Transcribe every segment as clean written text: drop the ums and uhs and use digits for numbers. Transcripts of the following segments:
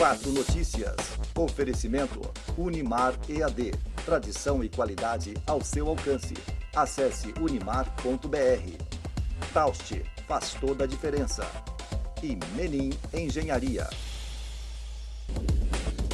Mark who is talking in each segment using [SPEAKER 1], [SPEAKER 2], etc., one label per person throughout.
[SPEAKER 1] 4 Notícias. Oferecimento Unimar EAD. Tradição e qualidade ao seu alcance. Acesse unimar.br. Taust, faz toda a diferença. E Menin Engenharia.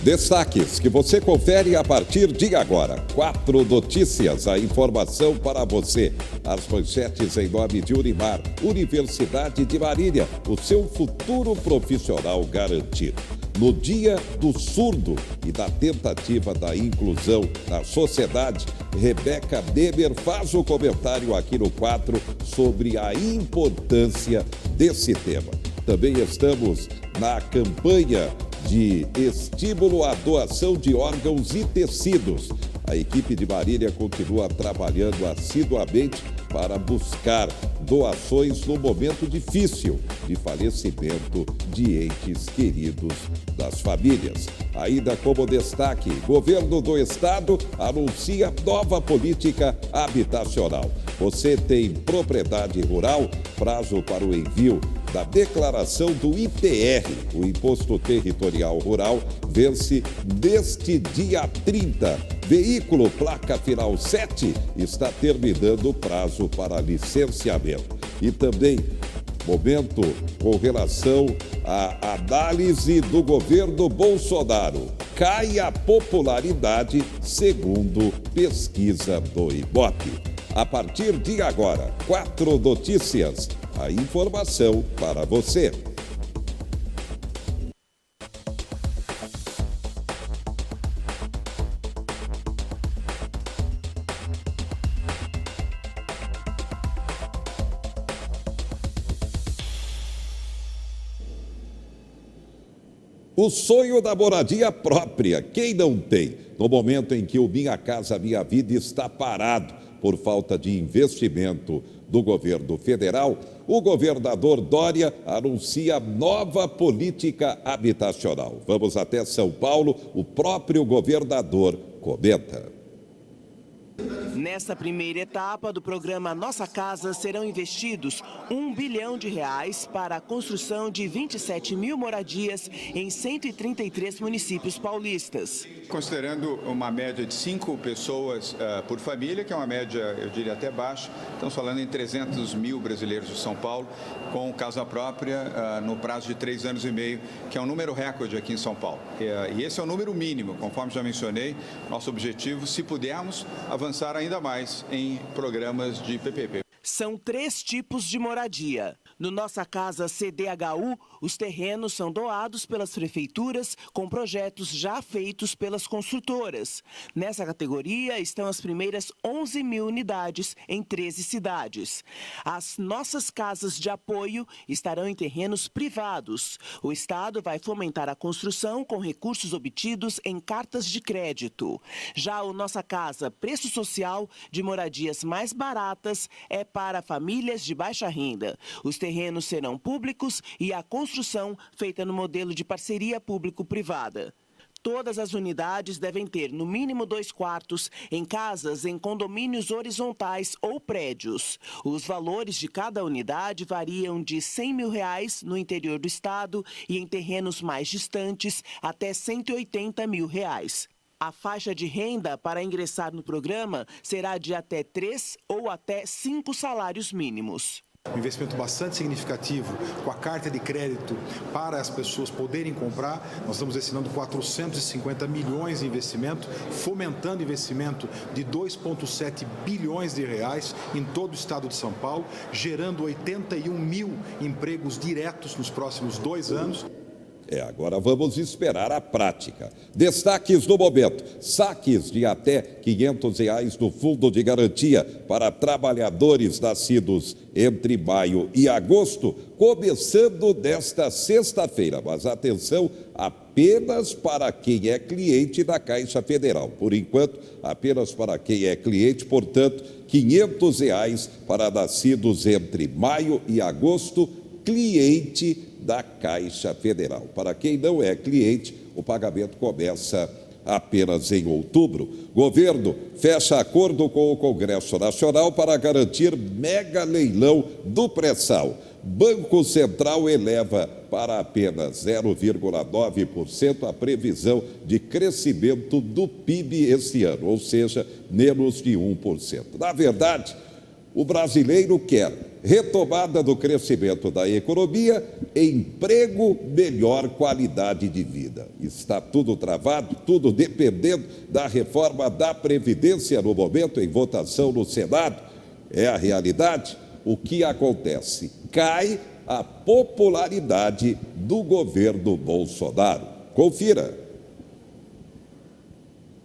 [SPEAKER 2] Destaques que você confere a partir de agora. 4 Notícias, a informação para você. As manchetes em nome de Unimar, Universidade de Marília, o seu futuro profissional garantido. No Dia do Surdo e da tentativa da inclusão na sociedade, Rebeca Demer faz o comentário aqui no 4 sobre a importância desse tema. Também estamos na campanha de estímulo à doação de órgãos e tecidos. A equipe de Marília continua trabalhando assiduamente para buscar doações no momento difícil de falecimento de entes queridos das famílias. Ainda como destaque, governo do estado anuncia nova política habitacional. Você tem propriedade rural? Prazo para o envio da declaração do ITR, o Imposto Territorial Rural, vence neste dia 30. Veículo placa final 7 está terminando o prazo para licenciamento. E também, momento com relação à análise do governo Bolsonaro. Cai a popularidade segundo pesquisa do Ibope. A partir de agora, 4 Notícias. A informação para você. O sonho da moradia própria, quem não tem? No momento em que o Minha Casa Minha Vida está parado por falta de investimento do governo federal, o governador Dória anuncia nova política habitacional. Vamos até São Paulo, o próprio governador comenta.
[SPEAKER 3] Nesta primeira etapa do programa Nossa Casa serão investidos R$1 bilhão para a construção de 27 mil moradias em 133 municípios paulistas.
[SPEAKER 4] Considerando uma média de 5 pessoas por família, que é uma média, eu diria, até baixa, estamos falando em 300 mil brasileiros de São Paulo, com casa própria no prazo de 3 anos e meio, que é um número recorde aqui em São Paulo. E esse é o número mínimo, conforme já mencionei, nosso objetivo, se pudermos, avançar ainda mais em programas de PPP.
[SPEAKER 3] São 3 tipos de moradia. No Nossa Casa CDHU, os terrenos são doados pelas prefeituras com projetos já feitos pelas construtoras. Nessa categoria estão as primeiras 11 mil unidades em 13 cidades. As Nossas Casas de Apoio estarão em terrenos privados. O Estado vai fomentar a construção com recursos obtidos em cartas de crédito. Já o Nossa Casa Preço Social, de moradias mais baratas, é para famílias de baixa renda. Os terrenos serão públicos e a construção feita no modelo de parceria público-privada. Todas as unidades devem ter, no mínimo, 2 quartos em casas em condomínios horizontais ou prédios. Os valores de cada unidade variam de R$100 mil no interior do estado e em terrenos mais distantes até R$180 mil. A faixa de renda para ingressar no programa será de até 3 ou até 5 salários mínimos.
[SPEAKER 5] Um investimento bastante significativo com a carta de crédito para as pessoas poderem comprar. Nós estamos destinando 450 milhões de investimento, fomentando investimento de 2,7 bilhões de reais em todo o estado de São Paulo, gerando 81 mil empregos diretos nos próximos 2 anos.
[SPEAKER 2] Agora vamos esperar a prática. Destaques do momento: saques de até R$500 do Fundo de Garantia para trabalhadores nascidos entre maio e agosto, começando desta sexta-feira. Mas atenção, apenas para quem é cliente da Caixa Federal. Por enquanto, apenas para quem é cliente, portanto, R$500 para nascidos entre maio e agosto, cliente da Caixa Federal. Para quem não é cliente, o pagamento começa Apenas em outubro, o governo fecha acordo com o Congresso Nacional para garantir mega leilão do pré-sal. Banco Central eleva para apenas 0,9% a previsão de crescimento do PIB esse ano, ou seja, menos de 1%. Na verdade, o brasileiro quer retomada do crescimento da economia, emprego, melhor qualidade de vida. Está tudo travado, tudo dependendo da reforma da Previdência no momento em votação no Senado. É a realidade. O que acontece? Cai a popularidade do governo Bolsonaro. Confira.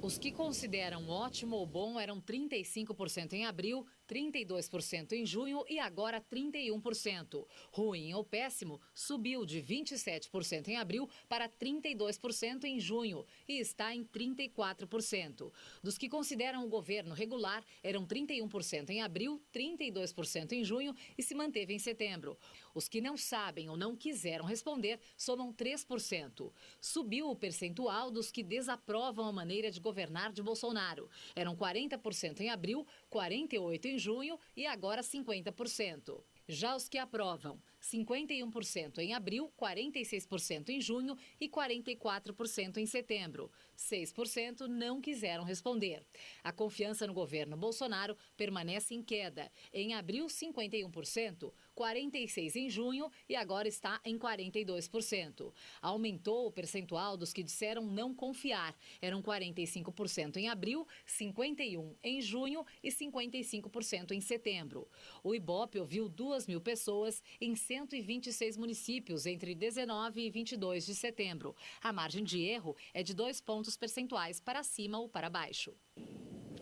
[SPEAKER 6] Os que consideram ótimo ou bom eram 35% em abril, 32% em junho e agora 31%. Ruim ou péssimo subiu de 27% em abril para 32% em junho e está em 34%. Dos que consideram o governo regular, eram 31% em abril, 32% em junho e se manteve em setembro. Os que não sabem ou não quiseram responder somam 3%. Subiu o percentual dos que desaprovam a maneira de governar de Bolsonaro. Eram 40% em abril, 48% em junho e agora 50%. Já os que aprovam, 51% em abril, 46% em junho e 44% em setembro. 6% não quiseram responder. A confiança no governo Bolsonaro permanece em queda. Em abril, 51%, 46% em junho e agora está em 42%. Aumentou o percentual dos que disseram não confiar. Eram 45% em abril, 51% em junho e 55% em setembro. O Ibope ouviu 2.000 pessoas em 126 municípios entre 19 e 22 de setembro. A margem de erro é de 2 pontos percentuais para cima ou para baixo.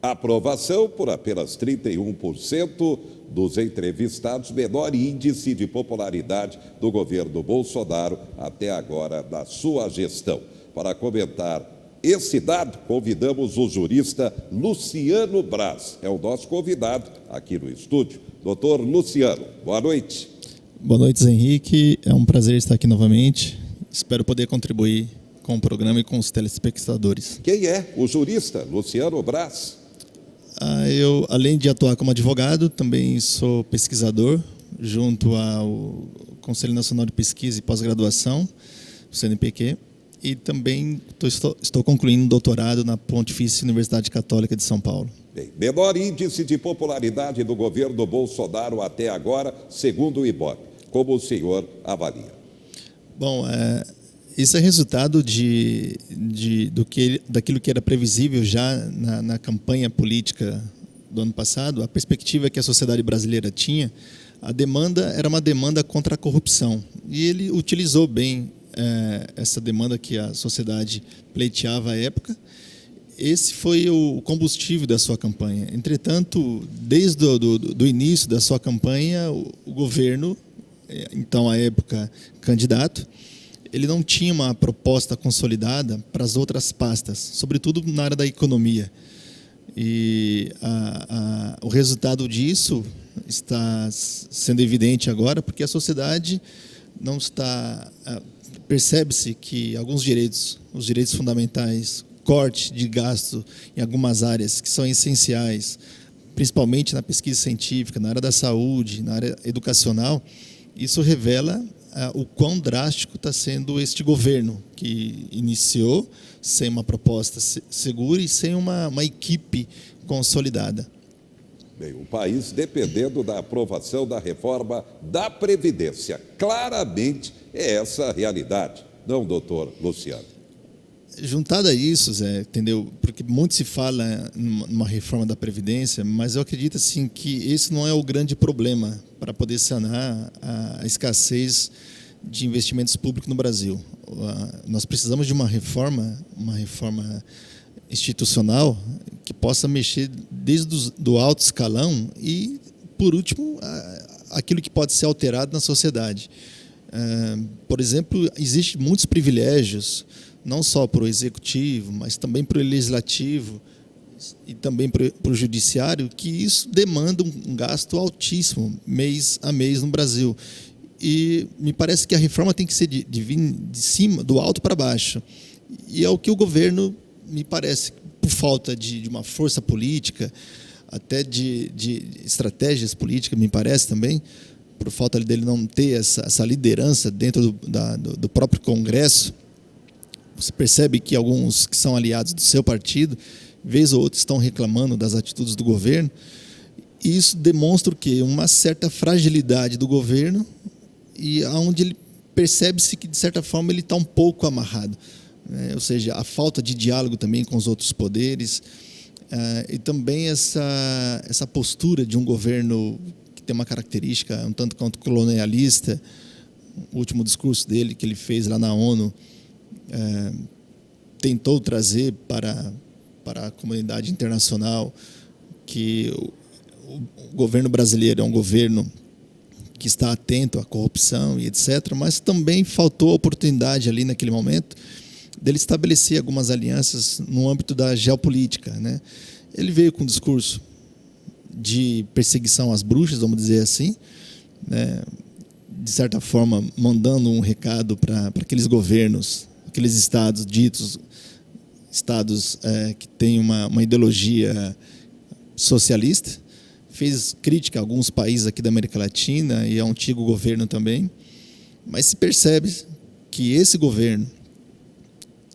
[SPEAKER 2] Aprovação por apenas 31% dos entrevistados, menor índice de popularidade do governo Bolsonaro até agora na sua gestão. Para comentar esse dado, convidamos o jurista Luciano Braz. É o nosso convidado aqui no estúdio. Doutor Luciano, boa noite.
[SPEAKER 7] Boa noite, Henrique. É um prazer estar aqui novamente. Espero poder contribuir com o programa e com os telespectadores.
[SPEAKER 2] Quem é o jurista Luciano Braz?
[SPEAKER 7] Eu, além de atuar como advogado, também sou pesquisador junto ao Conselho Nacional de Pesquisa e Pós-Graduação, o CNPq, e também estou concluindo um doutorado na Pontifícia Universidade Católica de São Paulo.
[SPEAKER 2] Bem, menor índice de popularidade do governo Bolsonaro até agora, segundo o Ibope. Como o senhor avalia?
[SPEAKER 7] Bom, isso é resultado daquilo que era previsível já na campanha política do ano passado. A perspectiva que a sociedade brasileira tinha, a demanda era uma demanda contra a corrupção. E ele utilizou bem essa demanda que a sociedade pleiteava à época. Esse foi o combustível da sua campanha. Entretanto, desde o início da sua campanha, o governo, então à época candidato, ele não tinha uma proposta consolidada para as outras pastas, sobretudo na área da economia. E o resultado disso está sendo evidente agora, porque a sociedade não está... Percebe-se que alguns direitos, os direitos fundamentais, corte de gasto em algumas áreas que são essenciais, principalmente na pesquisa científica, na área da saúde, na área educacional, isso revela o quão drástico está sendo este governo, que iniciou sem uma proposta segura e sem uma equipe consolidada.
[SPEAKER 2] Bem, o país dependendo da aprovação da reforma da Previdência. Claramente é essa a realidade, não, doutor Luciano?
[SPEAKER 7] Juntado a isso, Zé, entendeu? Porque muito se fala numa reforma da Previdência, mas eu acredito assim, que esse não é o grande problema para poder sanar a escassez de investimentos públicos no Brasil. Nós precisamos de uma reforma institucional que possa mexer desde do alto escalão e, por último, aquilo que pode ser alterado na sociedade. Por exemplo, existem muitos privilégios, não só para o executivo, mas também para o legislativo e também para o judiciário, que isso demanda um gasto altíssimo mês a mês no Brasil. E me parece que a reforma tem que ser de vir de cima, do alto para baixo. E é o que o governo me parece, por falta de uma força política, até de estratégias políticas, me parece também, por falta dele não ter essa liderança dentro do próprio Congresso, você percebe que alguns que são aliados do seu partido, vez ou outra, estão reclamando das atitudes do governo, e isso demonstra o quê? Uma certa fragilidade do governo, e onde ele percebe-se que, de certa forma, ele está um pouco amarrado. Ou seja, a falta de diálogo também com os outros poderes, e também essa postura de um governo que tem uma característica um tanto quanto colonialista. O último discurso dele, que ele fez lá na ONU, tentou trazer para a comunidade internacional que o governo brasileiro é um governo que está atento à corrupção e etc., mas também faltou a oportunidade ali naquele momento dele estabelecer algumas alianças no âmbito da geopolítica, né? Ele veio com um discurso de perseguição às bruxas, vamos dizer assim, né? De certa forma mandando um recado para aqueles governos, aqueles estados ditos estados que têm uma ideologia socialista. Fez crítica a alguns países aqui da América Latina e ao antigo governo também, mas se percebe que esse governo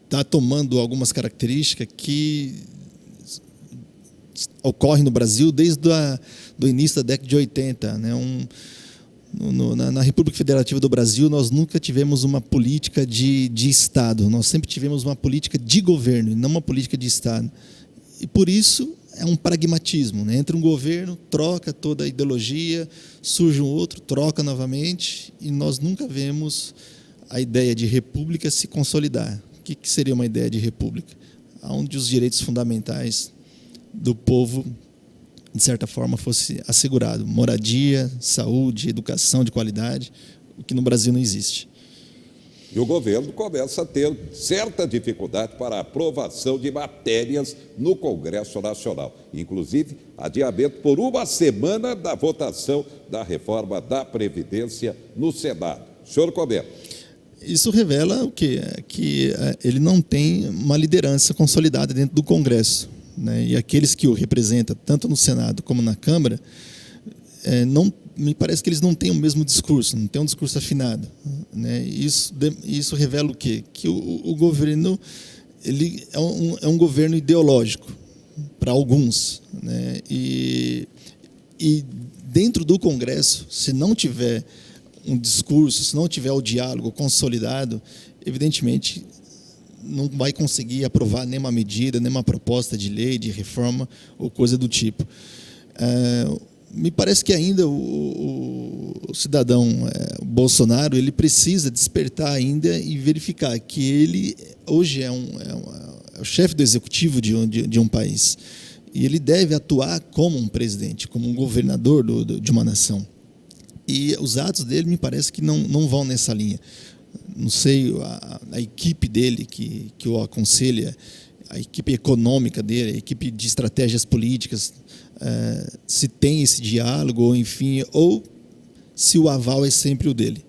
[SPEAKER 7] está tomando algumas características que ocorrem no Brasil desde do início da década de 80. Né? Na República Federativa do Brasil, nós nunca tivemos uma política de Estado, nós sempre tivemos uma política de governo, e não uma política de Estado. E por isso é um pragmatismo, né? Entra um governo, troca toda a ideologia, surge um outro, troca novamente, e nós nunca vemos a ideia de república se consolidar. O que seria uma ideia de república? Onde os direitos fundamentais do povo, de certa forma, fosse assegurado. Moradia, saúde, educação de qualidade, o que no Brasil não existe.
[SPEAKER 2] E o governo começa a ter certa dificuldade para a aprovação de matérias no Congresso Nacional. Inclusive, adiamento por uma semana da votação da reforma da Previdência no Senado. Senhor comenta.
[SPEAKER 7] Isso revela o quê? Que ele não tem uma liderança consolidada dentro do Congresso, né? E aqueles que o representam, tanto no Senado como na Câmara, não me parece que eles não têm o mesmo discurso, não têm um discurso afinado, né? Isso revela o quê? Que o governo ele é um governo ideológico para alguns, né? E dentro do Congresso, se não tiver um discurso, se não tiver o diálogo consolidado, evidentemente não vai conseguir aprovar nenhuma medida, nenhuma proposta de lei, de reforma ou coisa do tipo. Me parece que ainda o cidadão Bolsonaro ele precisa despertar ainda e verificar que ele hoje é o chefe do executivo de um país, e ele deve atuar como um presidente, como um governador de uma nação. E os atos dele me parece que não vão nessa linha. Não sei, a equipe dele que o aconselha, a equipe econômica dele, a equipe de estratégias políticas, se tem esse diálogo, ou enfim, ou se o aval é sempre o dele.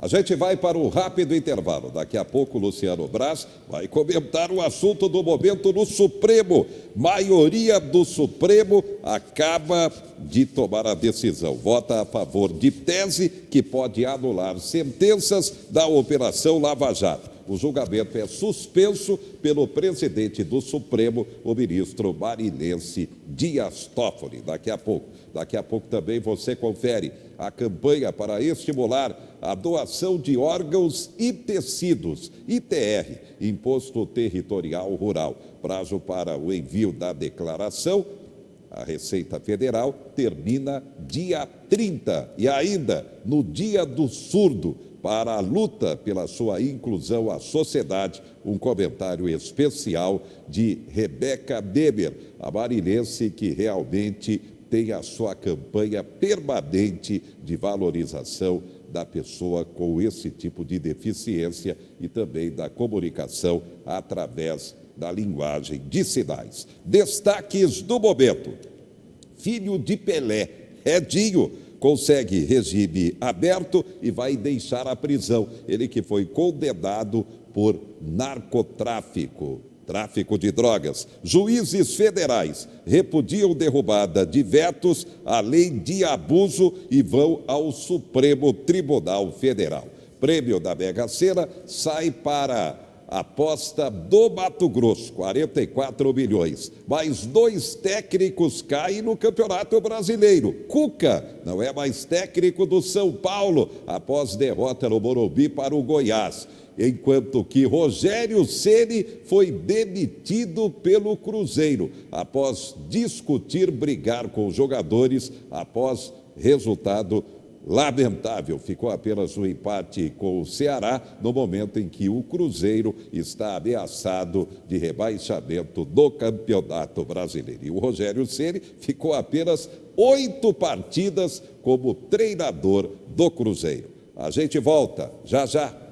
[SPEAKER 2] A gente vai para um rápido intervalo. Daqui a pouco o Luciano Braz vai comentar o assunto do momento no Supremo. Maioria do Supremo acaba de tomar a decisão. Vota a favor de tese que pode anular sentenças da Operação Lava Jato. O julgamento é suspenso pelo presidente do Supremo, o ministro marinense Dias Toffoli. Daqui a pouco também você confere a campanha para estimular a doação de órgãos e tecidos, ITR, Imposto Territorial Rural. Prazo para o envio da declaração, a Receita Federal, termina dia 30. E ainda, no Dia do Surdo, para a luta pela sua inclusão à sociedade, um comentário especial de Rebeca Demer, a marinense que realmente tem a sua campanha permanente de valorização da pessoa com esse tipo de deficiência e também da comunicação através da linguagem de sinais. Destaques do momento. Filho de Pelé, Edinho, consegue regime aberto e vai deixar a prisão. Ele que foi condenado por narcotráfico, tráfico de drogas. Juízes federais repudiam derrubada de vetos à lei de abuso e vão ao Supremo Tribunal Federal. Prêmio da Mega Sena sai para a aposta do Mato Grosso, 44 milhões. Mais 2 técnicos caem no Campeonato Brasileiro. Cuca não é mais técnico do São Paulo após derrota no Morumbi para o Goiás. Enquanto que Rogério Ceni foi demitido pelo Cruzeiro após discutir, brigar com os jogadores após resultado lamentável. Ficou apenas um empate com o Ceará no momento em que o Cruzeiro está ameaçado de rebaixamento do Campeonato Brasileiro. E o Rogério Ceni ficou apenas 8 partidas como treinador do Cruzeiro. A gente volta já já.